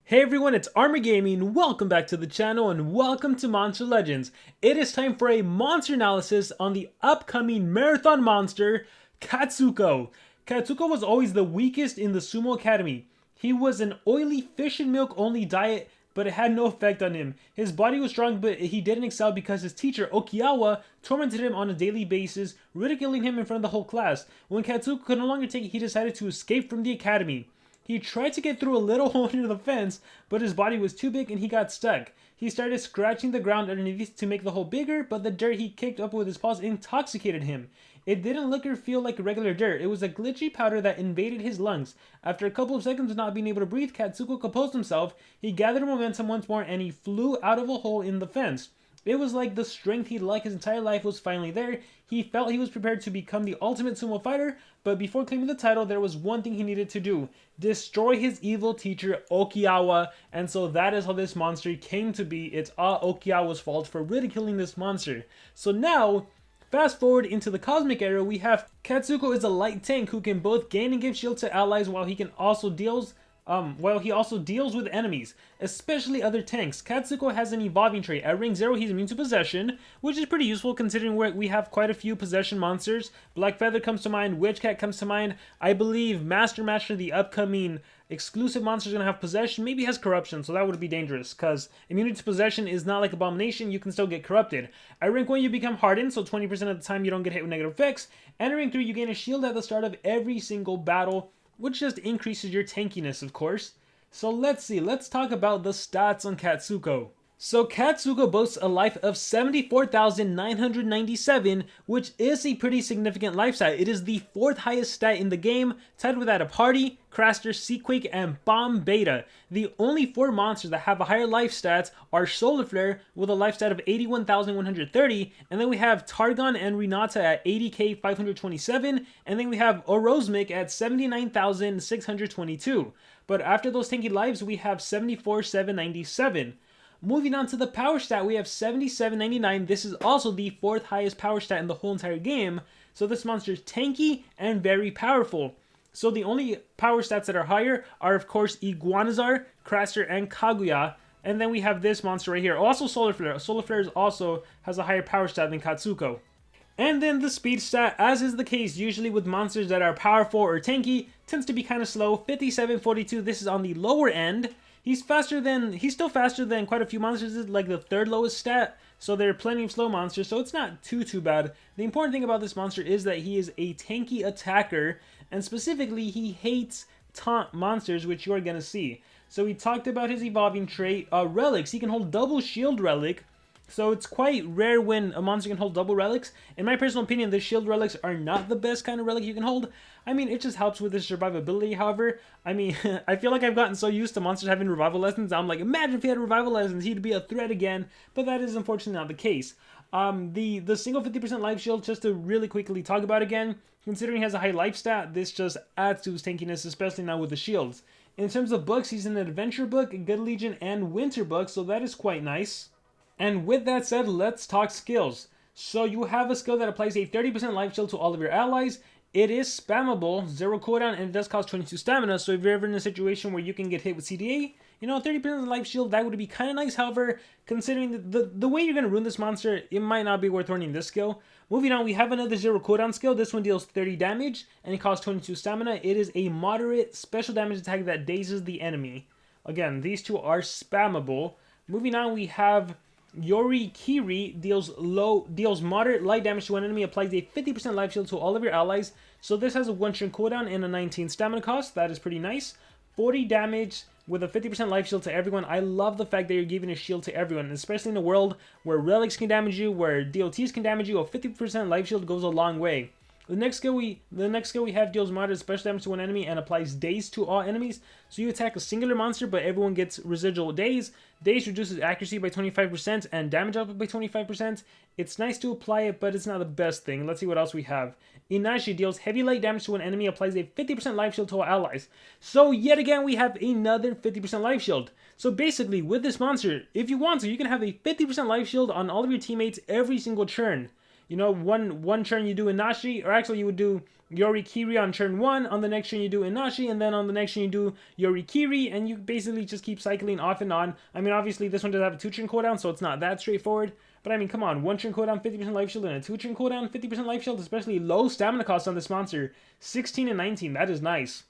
Hey everyone, it's Armor Gaming. Welcome back to the channel and welcome to Monster Legends. It is time for a monster analysis on the upcoming marathon monster, Katsuko. Katsuko was always the weakest in the Sumo Academy. He was an oily fish and milk only diet, but it had no effect on him. His body was strong, but he didn't excel because his teacher, Okiawa, tormented him on a daily basis, ridiculing him in front of the whole class. When Katsuko could no longer take it, he decided to escape from the academy. He tried to get through a little hole into the fence, but his body was too big and he got stuck. He started scratching the ground underneath to make the hole bigger, but the dirt he kicked up with his paws intoxicated him. It didn't look or feel like regular dirt. It was a glitchy powder that invaded his lungs. After a couple of seconds of not being able to breathe, Katsuko composed himself. He gathered momentum once more and he flew out of a hole in the fence. It was like the strength he'd lacked his entire life was finally there. He felt he was prepared to become the ultimate sumo fighter, but before claiming the title, there was one thing he needed to do: destroy his evil teacher, Okiawa. And so that is how this monster came to be. It's all Okiawa's fault for ridiculing this monster. So now, fast forward into the Cosmic Era, we have Katsuko is a light tank who can both gain and give shield to allies while he also deals with enemies, especially other tanks. Katsuko has an evolving trait. At rank 0, he's immune to possession, which is pretty useful considering we have quite a few possession monsters. Black Feather comes to mind, Witch Cat comes to mind. I believe Master, the upcoming exclusive monster, is going to have possession, maybe has corruption, so that would be dangerous, because immunity to possession is not like Abomination, you can still get corrupted. At rank 1, you become hardened, so 20% of the time you don't get hit with negative effects. And at rank 3, you gain a shield at the start of every single battle, which just increases your tankiness, of course. So let's talk about the stats on Katsuko. So Katsuko boasts a life of 74,997, which is a pretty significant life stat. It is the 4th highest stat in the game, tied with that of Hardy, Craster, Seaquake, and Bomb Beta. The only 4 monsters that have a higher life stats are Solar Flare with a life stat of 81,130, and then we have Targon and Renata at 80k 527, and then we have Orozmic at 79,622. But after those tanky lives, we have 74,797. Moving on to the power stat, we have 7799. This is also the 4th highest power stat in the whole entire game. So this monster is tanky and very powerful. So the only power stats that are higher are, of course, Iguanazar, Craster, and Kaguya. And then we have this monster right here. Also Solar Flare. Solar Flare also has a higher power stat than Katsuko. And then the speed stat, as is the case usually with monsters that are powerful or tanky, tends to be kind of slow. 5742, this is on the lower end. He's still faster than quite a few monsters, like the 3rd lowest stat, so there are plenty of slow monsters, so it's not too bad. The important thing about this monster is that he is a tanky attacker, and specifically, he hates taunt monsters, which you're gonna see. So we talked about his evolving trait, relics. He can hold double shield relic, so it's quite rare when a monster can hold double relics. In my personal opinion, the shield relics are not the best kind of relic you can hold. I mean, it just helps with his survivability, however. I mean, I feel like I've gotten so used to monsters having revival lessons, I'm like, imagine if he had revival lessons, he'd be a threat again, but that is unfortunately not the case. The single 50% life shield, just to really quickly talk about again, considering he has a high life stat, this just adds to his tankiness, especially now with the shields. In terms of books, he's in an Adventure book, Good Legion, and Winter book, so that is quite nice. And with that said, let's talk skills. So you have a skill that applies a 30% life shield to all of your allies. It is spammable, 0 cooldown, and it does cost 22 stamina, so if you're ever in a situation where you can get hit with CDA, 30% life shield, that would be kind of nice. However, considering the way you're going to ruin this monster, it might not be worth running this skill. Moving on, we have another 0 cooldown skill. This one deals 30 damage, and it costs 22 stamina. It is a moderate special damage attack that dazes the enemy. Again, these two are spammable. Moving on, we have Yori Kiri, deals moderate light damage to an enemy, applies a 50% life shield to all of your allies. So this has a 1 turn cooldown and a 19 stamina cost. That is pretty nice. 40 damage with a 50% life shield to everyone. I love the fact that you're giving a shield to everyone, especially in a world where relics can damage you, where DOTs can damage you. A 50% life shield goes a long way. The next skill we have deals moderate special damage to one enemy and applies daze to all enemies. So you attack a singular monster, but everyone gets residual daze. Daze reduces accuracy by 25% and damage output by 25%. It's nice to apply it, but it's not the best thing. Let's see what else we have. Inashi deals heavy light damage to an enemy, applies a 50% life shield to all allies. So yet again, we have another 50% life shield. So basically, with this monster, if you want to, you can have a 50% life shield on all of your teammates every single turn. One turn you do Inashi, or actually you would do Yorikiri on turn 1, on the next turn you do Inashi, and then on the next turn you do Yorikiri, and you basically just keep cycling off and on. I mean, obviously this one does have a 2-turn cooldown, so it's not that straightforward, but I mean, come on, 1-turn cooldown, 50% life shield, and a 2-turn cooldown, 50% life shield, especially low stamina cost on this monster, 16 and 19, that is nice.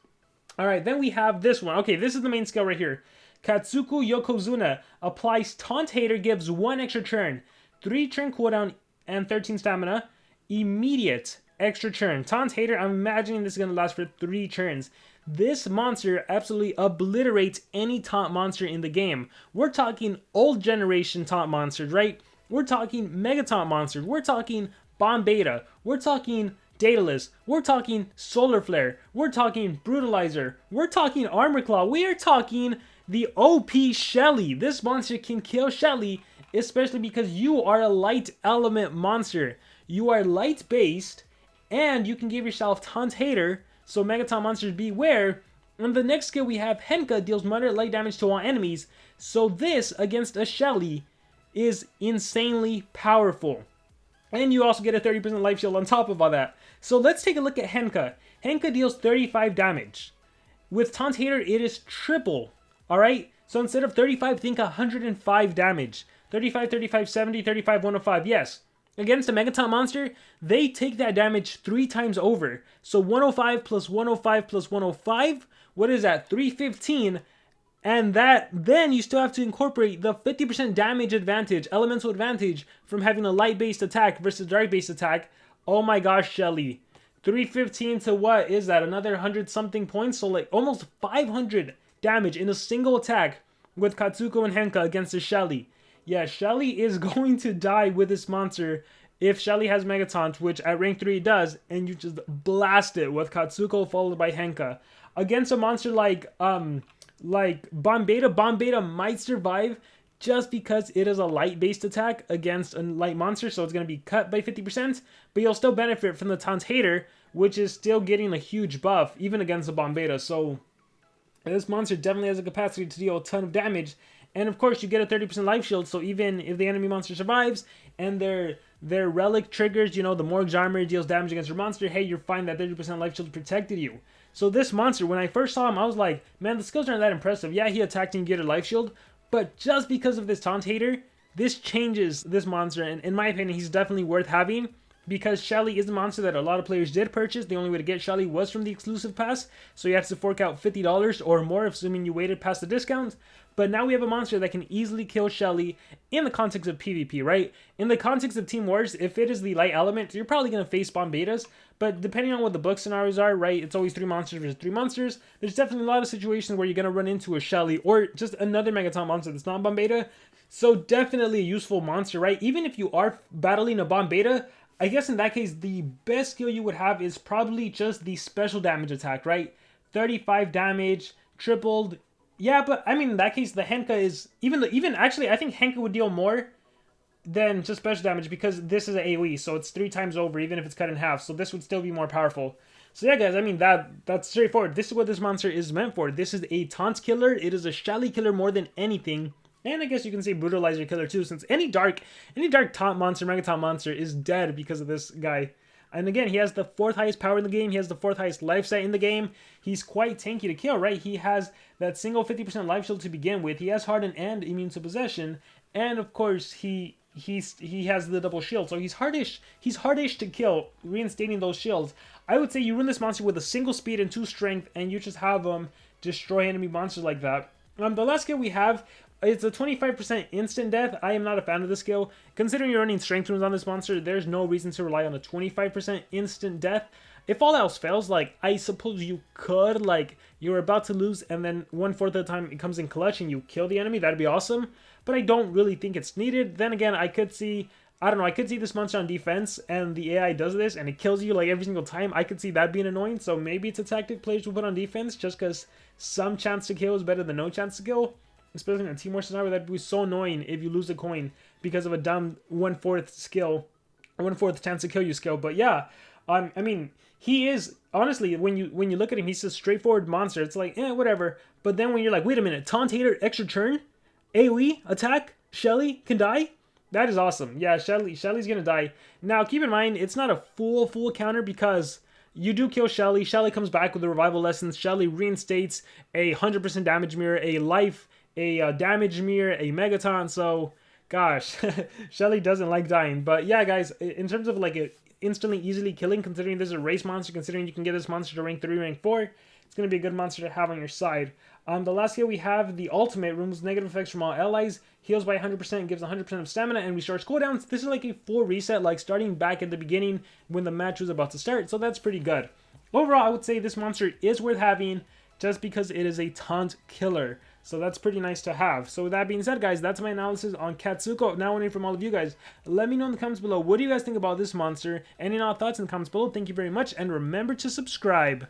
Alright, then we have this one. Okay, this is the main skill right here. Katsuko Yokozuna applies Taunt Hater, gives 1 extra turn, 3-turn cooldown, and 13 stamina, immediate extra turn. Taunt Hater, I'm imagining this is going to last for 3 turns. This monster absolutely obliterates any taunt monster in the game. We're talking old generation taunt monsters, right? We're talking mega taunt monsters. We're talking Bomb Beta. We're talking Daedalus. We're talking Solar Flare. We're talking Brutalizer. We're talking Armor Claw. We are talking the OP Shelly. This monster can kill Shelly, especially because you are a light element monster. You are light based, and you can give yourself Taunt Hater, so Megaton monsters beware. And the next skill we have, Henka, deals moderate light damage to all enemies. So this, against a Shelly, is insanely powerful. And you also get a 30% life shield on top of all that. So let's take a look at Henka. Henka deals 35 damage. With Taunt Hater, it is triple. Alright? So instead of 35, think 105 damage. 35, 35, 70, 35, 105. Yes. Against a Megaton monster, they take that damage 3 times over. So 105 plus 105 plus 105, what is that? 315. And that, then you still have to incorporate the 50% damage advantage, elemental advantage, from having a light-based attack versus dark-based attack. Oh my gosh, Shelly. 315 to what is that? Another 100-something points? So like almost 500 damage in a single attack with Katsuko and Henka against the Shelly. Yeah, Shelly is going to die with this monster if Shelly has Mega Taunt, which at rank 3 it does, and you just blast it with Katsuko followed by Henka. Against a monster like Bomb Beta might survive just because it is a light-based attack against a light monster, so it's going to be cut by 50%, but you'll still benefit from the Taunt Hater, which is still getting a huge buff, even against the Bomb Beta, so this monster definitely has a capacity to deal a ton of damage. And of course, you get a 30% life shield, so even if the enemy monster survives, and their relic triggers, you know, the Morg's armor deals damage against your monster, hey, you're fine, that 30% life shield protected you. So this monster, when I first saw him, I was like, man, the skills aren't that impressive. Yeah, he attacked and you get a life shield, but just because of this Taunt Hater, this changes this monster, and in my opinion, he's definitely worth having, because Shelly is a monster that a lot of players did purchase. The only way to get Shelly was from the exclusive pass, so you have to fork out $50 or more, assuming you waited past the discount. But now we have a monster that can easily kill Shelly in the context of PvP, right? In the context of Team Wars, if it is the light element, you're probably going to face Bomb Betas, but depending on what the book scenarios are, right, it's always 3 monsters versus 3 monsters. There's definitely a lot of situations where you're going to run into a Shelly or just another Megaton monster that's not Bomb Beta. So definitely a useful monster, right? Even if you are battling a Bomb Beta, I guess in that case, the best skill you would have is probably just the special damage attack, right? 35 damage, tripled. Yeah, but I mean, in that case, the Henka is... Actually, I think Henka would deal more than just special damage because this is an AoE, so it's 3 times over, even if it's cut in half. So this would still be more powerful. So yeah, guys, I mean, that's straightforward. This is what this monster is meant for. This is a taunt killer. It is a Shelly killer more than anything. And I guess you can say Brutalizer killer too, since any dark taunt monster, Mega Taunt monster is dead because of this guy. And again, he has the 4th highest power in the game. He has the 4th highest life set in the game. He's quite tanky to kill, right? He has that single 50% life shield to begin with. He has Harden and Immune to Possession. And of course, he has the double shield. So he's hardish to kill, reinstating those shields. I would say you run this monster with a single speed and 2 strength, and you just have him destroy enemy monsters like that. The last skill we have, it's a 25% instant death. I am not a fan of this skill. Considering you're running strength runes on this monster, there's no reason to rely on a 25% instant death. If all else fails, like, I suppose you could, like, you're about to lose and then 1/4 of the time it comes in clutch and you kill the enemy. That'd be awesome. But I don't really think it's needed. Then again, I could see this monster on defense and the AI does this and it kills you like every single time. I could see that being annoying. So maybe it's a tactic players will put on defense just because some chance to kill is better than no chance to kill. Especially in a Team War scenario, that'd be so annoying if you lose a coin because of a dumb 1/4 skill, 1/4 chance to kill you skill. But yeah, I mean, he is, honestly, when you look at him, he's a straightforward monster. It's like, whatever. But then when you're like, wait a minute, Taunt Hater, extra turn, AoE, attack, Shelly can die? That is awesome. Yeah, Shelly's gonna die. Now, keep in mind, it's not a full counter because You do kill Shelly. Shelly comes back with the revival lessons. Shelly reinstates a 100% damage mirror, a life, a damage mirror, a megaton. So, gosh, Shelly doesn't like dying. But yeah, guys, in terms of like it instantly, easily killing, considering this is a race monster, considering you can get this monster to rank 3, rank 4, it's going to be a good monster to have on your side. The last skill we have the ultimate, removes negative effects from all allies, heals by 100%, gives 100% of stamina, and restores cooldowns. This is like a full reset, like starting back at the beginning when the match was about to start, so that's pretty good. Overall, I would say this monster is worth having just because it is a taunt killer. So that's pretty nice to have. So with that being said, guys, that's my analysis on Katsuko. Now I want to hear from all of you guys. Let me know in the comments below, what do you guys think about this monster? Any thoughts in the comments below? Thank you very much, and remember to subscribe.